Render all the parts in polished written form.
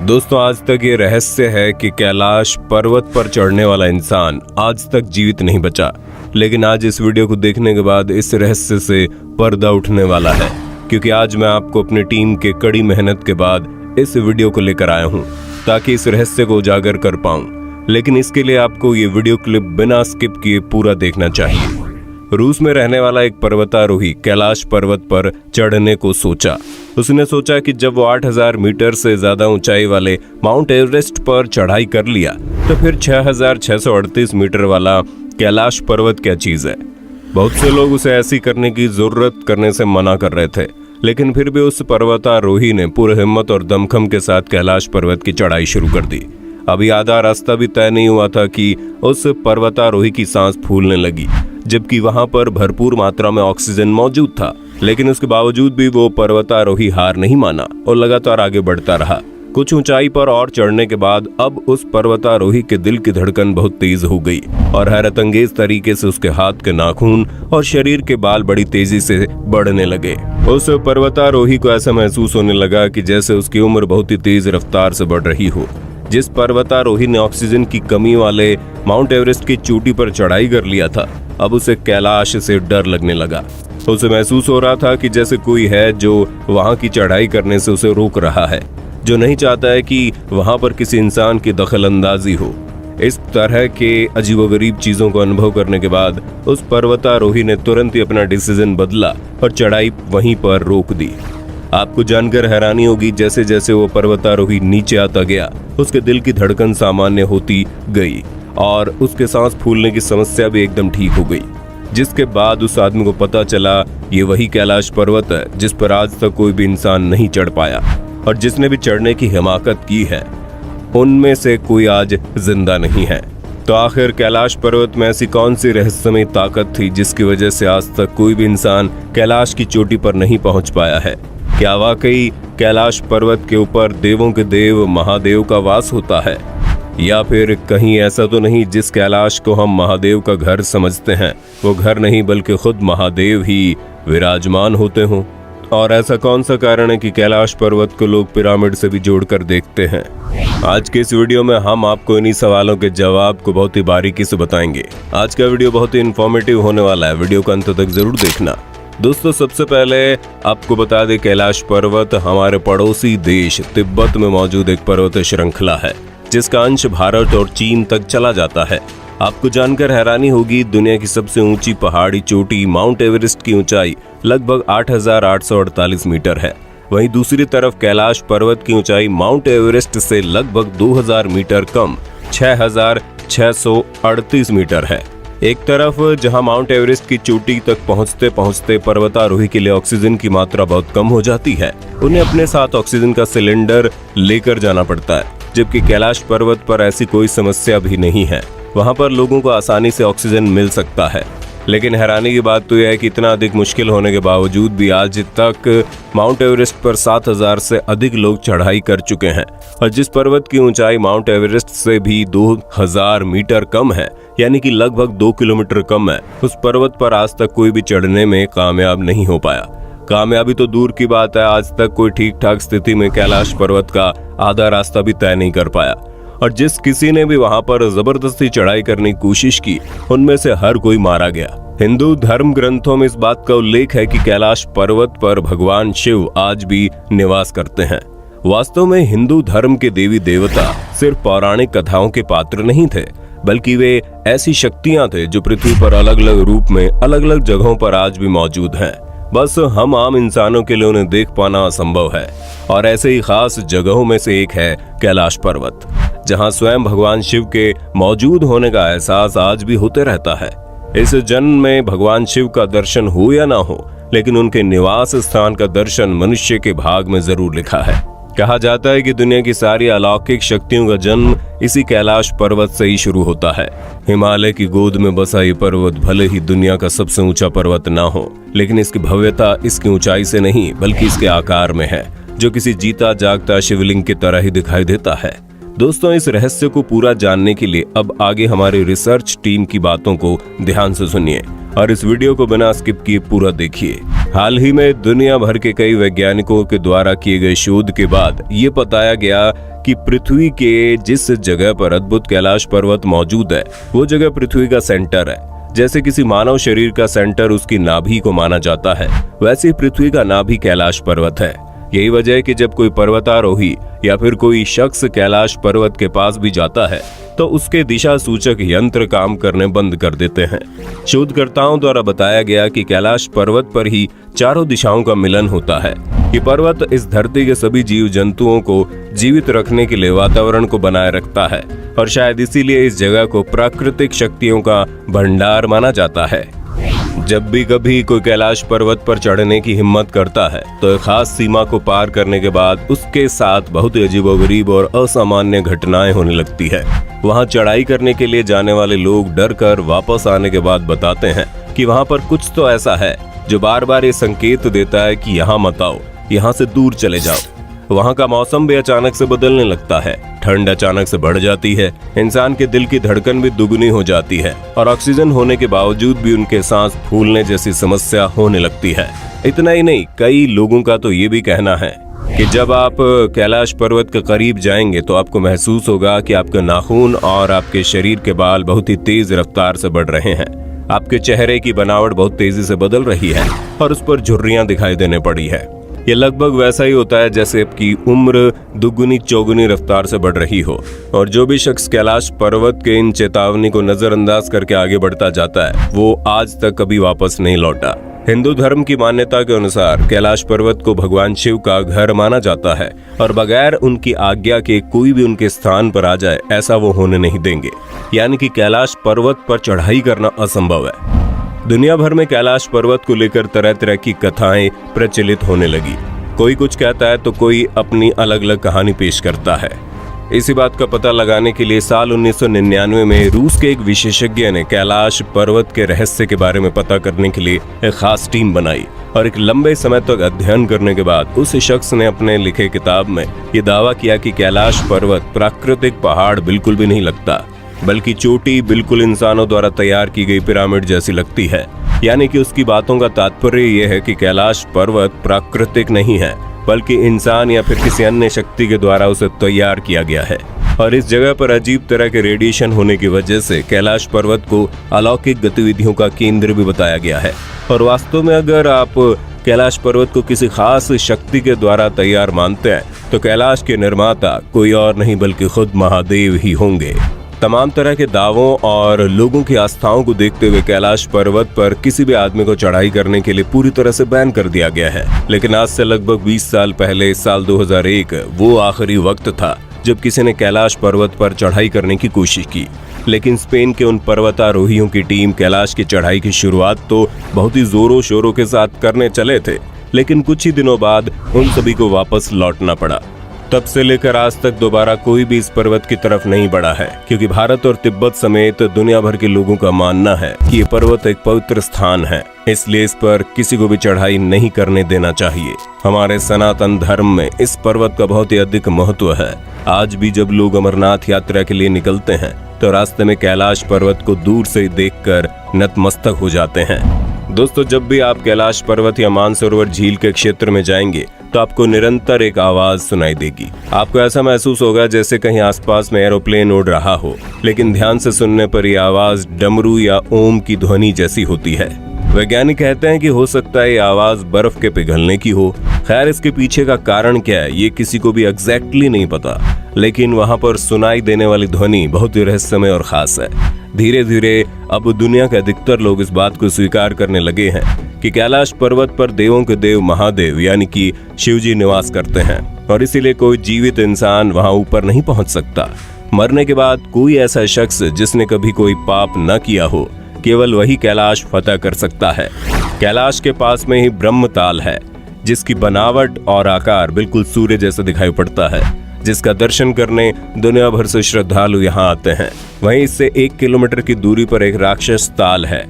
दोस्तों, आज तक ये रहस्य है कि कैलाश पर्वत पर चढ़ने वाला इंसान आज तक जीवित नहीं बचा। लेकिन आज इस वीडियो को देखने के बाद इस रहस्य से पर्दा उठने वाला है, क्योंकि आज मैं आपको अपनी टीम के कड़ी मेहनत के बाद इस वीडियो को लेकर आया हूँ ताकि इस रहस्य को उजागर कर पाऊं। लेकिन इसके लिए आपको ये वीडियो क्लिप बिना स्किप किए पूरा देखना चाहिए। रूस में रहने वाला एक पर्वतारोही कैलाश पर्वत पर चढ़ने को सोचा। उसने सोचा कि जब वो 8000 मीटर से ज्यादा ऊंचाई वाले माउंट एवरेस्ट पर चढ़ाई कर लिया तो फिर 6638 मीटर वाला कैलाश पर्वत क्या चीज है। बहुत से लोग उसे ऐसी करने की जरूरत करने से मना कर रहे थे, लेकिन फिर भी उस पर्वतारोही ने पूरी हिम्मत और दमखम के साथ कैलाश पर्वत की चढ़ाई शुरू कर दी। अभी आधा रास्ता भी तय नहीं हुआ था कि उस पर्वतारोही की सांस फूलने लगी, जबकि वहां पर भरपूर मात्रा में ऑक्सीजन मौजूद था। लेकिन उसके बावजूद भी वो पर्वतारोही हार नहीं माना और लगातार आगे बढ़ता रहा। कुछ ऊंचाई पर और चढ़ने के बाद अब उस पर्वतारोही के दिल की धड़कन बहुत तेज हो गई और हैरतअंगेज तरीके से उसके हाथ के नाखून और शरीर के बाल बड़ी तेजी से बढ़ने लगे। उस पर्वतारोही को ऐसा महसूस होने लगा कि जैसे उसकी उम्र बहुत ही तेज रफ्तार से बढ़ रही हो। जिस पर्वतारोही ने ऑक्सीजन की कमी वाले माउंट एवरेस्ट की चोटी पर चढ़ाई कर लिया था, अब उसे कैलाश से डर लगने लगा। उसे महसूस हो रहा था कि जैसे कोई है जो वहां की चढ़ाई करने से उसे रोक रहा है, जो नहीं चाहता है कि वहां पर किसी इंसान की दखलंदाजी हो। इस तरह के अजीबोगरीब चीजों को अनुभव करने के बाद उस पर्वतारोही ने तुरंत ही अपना डिसीजन बदला और चढ़ाई वहीं पर रोक दी। आपको जानकर हैरानी होगी, जैसे जैसे वो पर्वतारोही नीचे आता गया उसके दिल की धड़कन सामान्य होती गई और उसके सांस फूलने की समस्या भी एकदम ठीक हो गई। जिसके बाद उस आदमी को पता चला ये वही कैलाश पर्वत है जिस पर आज तक कोई भी इंसान नहीं चढ़ पाया, और जिसने भी चढ़ने की हिमाकत की है उनमें से कोई आज जिंदा नहीं है। तो आखिर कैलाश पर्वत में ऐसी कौन सी रहस्यमय ताकत थी जिसकी वजह से आज तक कोई भी इंसान कैलाश की चोटी पर नहीं पहुंच पाया है? क्या वाकई कैलाश पर्वत के ऊपर देवों के देव महादेव का वास होता है, या फिर कहीं ऐसा तो नहीं जिस कैलाश को हम महादेव का घर समझते हैं वो घर नहीं बल्कि खुद महादेव ही विराजमान होते हों? और ऐसा कौन सा कारण है कि कैलाश पर्वत को लोग पिरामिड से भी जोड़कर देखते हैं? आज के इस वीडियो में हम आपको इन्हीं सवालों के जवाब को बहुत ही बारीकी से बताएंगे। आज का वीडियो बहुत ही इंफॉर्मेटिव होने वाला है, वीडियो को अंत तक जरूर देखना। दोस्तों, सबसे पहले आपको बता दें कैलाश पर्वत हमारे पड़ोसी देश तिब्बत में मौजूद एक पर्वत श्रृंखला है जिसका अंश भारत और चीन तक चला जाता है। आपको जानकर हैरानी होगी, दुनिया की सबसे ऊंची पहाड़ी चोटी माउंट एवरेस्ट की ऊंचाई लगभग 8848 मीटर है। वहीं दूसरी तरफ कैलाश पर्वत की ऊंचाई माउंट एवरेस्ट से लगभग 2000 मीटर कम 6638 मीटर है। एक तरफ जहां माउंट एवरेस्ट की चोटी तक पहुंचते पहुंचते पर्वतारोही के लिए ऑक्सीजन की मात्रा बहुत कम हो जाती है, उन्हें अपने साथ ऑक्सीजन का सिलेंडर लेकर जाना पड़ता है, जबकि कैलाश पर्वत पर ऐसी कोई समस्या भी नहीं है। वहां पर लोगों को आसानी से ऑक्सीजन मिल सकता है। लेकिन हैरानी की बात तो यह है कि इतना अधिक मुश्किल होने के बावजूद भी आज तक माउंट एवरेस्ट पर 7000 से अधिक लोग चढ़ाई कर चुके हैं, और जिस पर्वत की ऊंचाई माउंट एवरेस्ट से भी 2000 मीटर कम है, यानी कि लगभग 2 किलोमीटर कम है, उस पर्वत पर आज तक कोई भी चढ़ने में कामयाब नहीं हो पाया। कामयाबी तो दूर की बात है, आज तक कोई ठीक ठाक स्थिति में कैलाश पर्वत का आधा रास्ता भी तय नहीं कर पाया। और जिस किसी ने भी वहां पर जबरदस्ती चढ़ाई करने की कोशिश की, उनमें से हर कोई मारा गया। हिंदू धर्म ग्रंथों में इस बात का उल्लेख है कि कैलाश पर्वत पर भगवान शिव आज भी निवास करते हैं। वास्तव में हिंदू धर्म के देवी देवता सिर्फ पौराणिक कथाओं के पात्र नहीं थे, बल्कि वे ऐसी शक्तियां थे जो पृथ्वी पर अलग अलग रूप में अलग अलग जगहों पर आज भी मौजूद हैं। बस हम आम इंसानों के लिए उन्हें देख पाना असंभव है। और ऐसे ही खास जगहों में से एक है कैलाश पर्वत, जहां स्वयं भगवान शिव के मौजूद होने का एहसास आज भी होते रहता है। इस जन्म में भगवान शिव का दर्शन हो या ना हो, लेकिन उनके निवास स्थान का दर्शन मनुष्य के भाग में जरूर लिखा है। कहा जाता है कि दुनिया की सारी अलौकिक शक्तियों का जन्म इसी कैलाश पर्वत से ही शुरू होता है। हिमालय की गोद में बसा ये पर्वत भले ही दुनिया का सबसे ऊंचा पर्वत ना हो, लेकिन इसकी भव्यता इसकी ऊंचाई से नहीं बल्कि इसके आकार में है, जो किसी जीता जागता शिवलिंग की तरह ही दिखाई देता है। दोस्तों, इस रहस्य को पूरा जानने के लिए अब आगे हमारी रिसर्च टीम की बातों को ध्यान से सुनिए और इस वीडियो को बिना स्किप किए पूरा देखिए। हाल ही में दुनिया भर के कई वैज्ञानिकों के द्वारा किए गए शोध के बाद ये बताया गया कि पृथ्वी के जिस जगह पर अद्भुत कैलाश पर्वत मौजूद है वो जगह पृथ्वी का सेंटर है। जैसे किसी मानव शरीर का सेंटर उसकी नाभि को माना जाता है, वैसे ही पृथ्वी का नाभि कैलाश पर्वत है। यही वजह है कि जब कोई पर्वतारोही या फिर कोई शख्स कैलाश पर्वत के पास भी जाता है तो उसके दिशा सूचक यंत्र काम करने बंद कर देते हैं। शोधकर्ताओं द्वारा बताया गया कि कैलाश पर्वत पर ही चारों दिशाओं का मिलन होता है। ये पर्वत इस धरती के सभी जीव जंतुओं को जीवित रखने के लिए वातावरण को बनाए रखता है और शायद इसीलिए इस जगह को प्राकृतिक शक्तियों का भंडार माना जाता है। जब भी कभी कोई कैलाश पर्वत पर चढ़ने की हिम्मत करता है तो एक खास सीमा को पार करने के बाद उसके साथ बहुत ही अजीबोगरीब और असामान्य घटनाएं होने लगती है। वहां चढ़ाई करने के लिए जाने वाले लोग डर कर वापस आने के बाद बताते हैं कि वहां पर कुछ तो ऐसा है जो बार बार ये संकेत देता है कि यहाँ मत आओ, यहाँ से दूर चले जाओ। वहाँ का मौसम भी अचानक से बदलने लगता है, ठंड अचानक से बढ़ जाती है, इंसान के दिल की धड़कन भी दुगनी हो जाती है और ऑक्सीजन होने के बावजूद भी उनके सांस फूलने जैसी समस्या होने लगती है। इतना ही नहीं, कई लोगों का तो ये भी कहना है कि जब आप कैलाश पर्वत के करीब जाएंगे तो आपको महसूस होगा कि आपके नाखून और आपके शरीर के बाल बहुत ही तेज रफ्तार से बढ़ रहे हैं। आपके चेहरे की बनावट बहुत तेजी से बदल रही है और उस पर झुर्रियां दिखाई देने पड़ी है। ये लगभग वैसा ही होता है जैसे आपकी उम्र दुगुनी चौगुनी रफ्तार से बढ़ रही हो। और जो भी शख्स कैलाश पर्वत के इन चेतावनी को नजरअंदाज करके आगे बढ़ता जाता है वो आज तक कभी वापस नहीं लौटा। हिंदू धर्म की मान्यता के अनुसार कैलाश पर्वत को भगवान शिव का घर माना जाता है और बगैर उनकी आज्ञा के कोई भी उनके स्थान पर आ जाए ऐसा वो होने नहीं देंगे। यानी कि कैलाश पर्वत पर चढ़ाई करना असंभव है। दुनिया भर में कैलाश पर्वत को लेकर तरह तरह की कथाएं प्रचलित होने लगी। कोई कुछ कहता है तो कोई अपनी अलग अलग कहानी पेश करता है। इसी बात का पता लगाने के लिए साल 1999 में रूस के एक विशेषज्ञ ने कैलाश पर्वत के रहस्य के बारे में पता करने के लिए एक खास टीम बनाई और एक लंबे समय तक अध्ययन करने के बाद उस शख्स ने अपने लिखे किताब में ये दावा किया कि कैलाश पर्वत प्राकृतिक पहाड़ बिल्कुल भी नहीं लगता, बल्कि चोटी बिल्कुल इंसानों द्वारा तैयार की गई पिरामिड जैसी लगती है। यानी कि उसकी बातों का तात्पर्य यह है कि कैलाश पर्वत प्राकृतिक नहीं है, बल्कि इंसान या फिर किसी अन्य शक्ति के द्वारा उसे तैयार किया गया है। और इस जगह पर अजीब तरह के रेडिएशन होने की वजह से कैलाश पर्वत को अलौकिक गतिविधियों का केंद्र भी बताया गया है। और वास्तव में अगर आप कैलाश पर्वत को किसी खास शक्ति के द्वारा तैयार मानते हैं तो कैलाश के निर्माता कोई और नहीं बल्कि खुद महादेव ही होंगे। तमाम तरह के दावों और लोगों की आस्थाओं को देखते हुए कैलाश पर्वत पर किसी भी आदमी को चढ़ाई करने के लिए पूरी तरह से बैन कर दिया गया है। लेकिन आज से लगभग 20 साल पहले साल 2001 वो आखिरी वक्त था जब किसी ने कैलाश पर्वत पर चढ़ाई करने की कोशिश की। लेकिन स्पेन के उन पर्वतारोहियों की टीम कैलाश की चढ़ाई की शुरुआत तो बहुत ही जोरों शोरों के साथ करने चले थे, लेकिन कुछ ही दिनों बाद उन सभी को वापस लौटना पड़ा। तब से लेकर आज तक दोबारा कोई भी इस पर्वत की तरफ नहीं बढ़ा है, क्योंकि भारत और तिब्बत समेत दुनिया भर के लोगों का मानना है कि ये पर्वत एक पवित्र स्थान है, इसलिए इस पर किसी को भी चढ़ाई नहीं करने देना चाहिए। हमारे सनातन धर्म में इस पर्वत का बहुत ही अधिक महत्व है। आज भी जब लोग अमरनाथ यात्रा के लिए निकलते हैं तो रास्ते में कैलाश पर्वत को दूर से देखकर नतमस्तक हो जाते हैं। दोस्तों, जब भी आप कैलाश पर्वत या मानसरोवर झील के क्षेत्र में जाएंगे तो आपको निरंतर एक आवाज सुनाई देगी। आपको ऐसा महसूस होगा जैसे कहीं आसपास में एरोप्लेन उड़ रहा हो, लेकिन ध्यान से सुनने पर यह आवाज डमरू या ओम की ध्वनि जैसी होती है। वैज्ञानिक कहते हैं कि हो सकता है ये आवाज बर्फ के पिघलने की हो। खैर, इसके पीछे का कारण क्या है ये किसी को भी एग्जैक्टली नहीं पता, लेकिन वहां पर सुनाई देने वाली ध्वनि बहुत ही रहस्यमय और खास है। धीरे धीरे अब दुनिया के अधिकतर लोग इस बात को स्वीकार करने लगे हैं कि कैलाश पर्वत पर देवों के देव महादेव यानी कि शिव जी निवास करते हैं और इसीलिए कोई जीवित इंसान वहां ऊपर नहीं पहुंच सकता। मरने के बाद कोई ऐसा शख्स जिसने कभी कोई पाप न किया हो, केवल वही कैलाश फतह कर सकता है। कैलाश के पास में ही ब्रह्मताल है, जिसकी बनावट और आकार बिल्कुल सूर्य जैसा दिखाई पड़ता है, जिसका दर्शन करने दुनिया भर से श्रद्धालु यहाँ आते हैं। वहीं इससे 1 किलोमीटर की दूरी पर एक राक्षस ताल है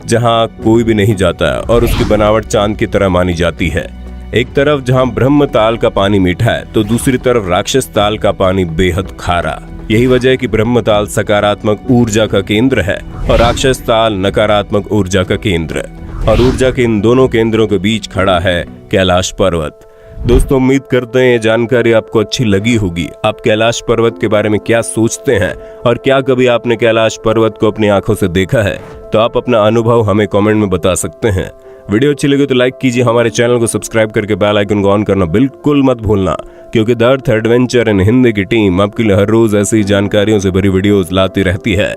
जहाँ कोई भी नहीं जाता है और उसकी बनावट चांद की तरह मानी जाती है। एक तरफ जहाँ ब्रह्म ताल का पानी मीठा है तो दूसरी तरफ राक्षस ताल का पानी बेहद खारा। यही वजह है कि ब्रह्म ताल सकारात्मक ऊर्जा का केंद्र है और राक्षस ताल नकारात्मक ऊर्जा का केंद्र। और ऊर्जा के इन दोनों केंद्रों के बीच खड़ा है कैलाश पर्वत। दोस्तों उम्मीद करते हैं ये जानकारी आपको अच्छी लगी होगी। आप कैलाश पर्वत के बारे में क्या सोचते हैं और क्या कभी आपने कैलाश पर्वत को अपनी आंखों से देखा है? तो आप अपना अनुभव हमें कमेंट में बता सकते हैं। वीडियो अच्छी लगी तो लाइक कीजिए, हमारे चैनल को सब्सक्राइब करके बेल आइकन को ऑन करना बिल्कुल मत भूलना, क्योंकि the earth adventure in Hindi की टीम आपके लिए हर रोज ऐसी जानकारियों से भरी वीडियोस लाती रहती है।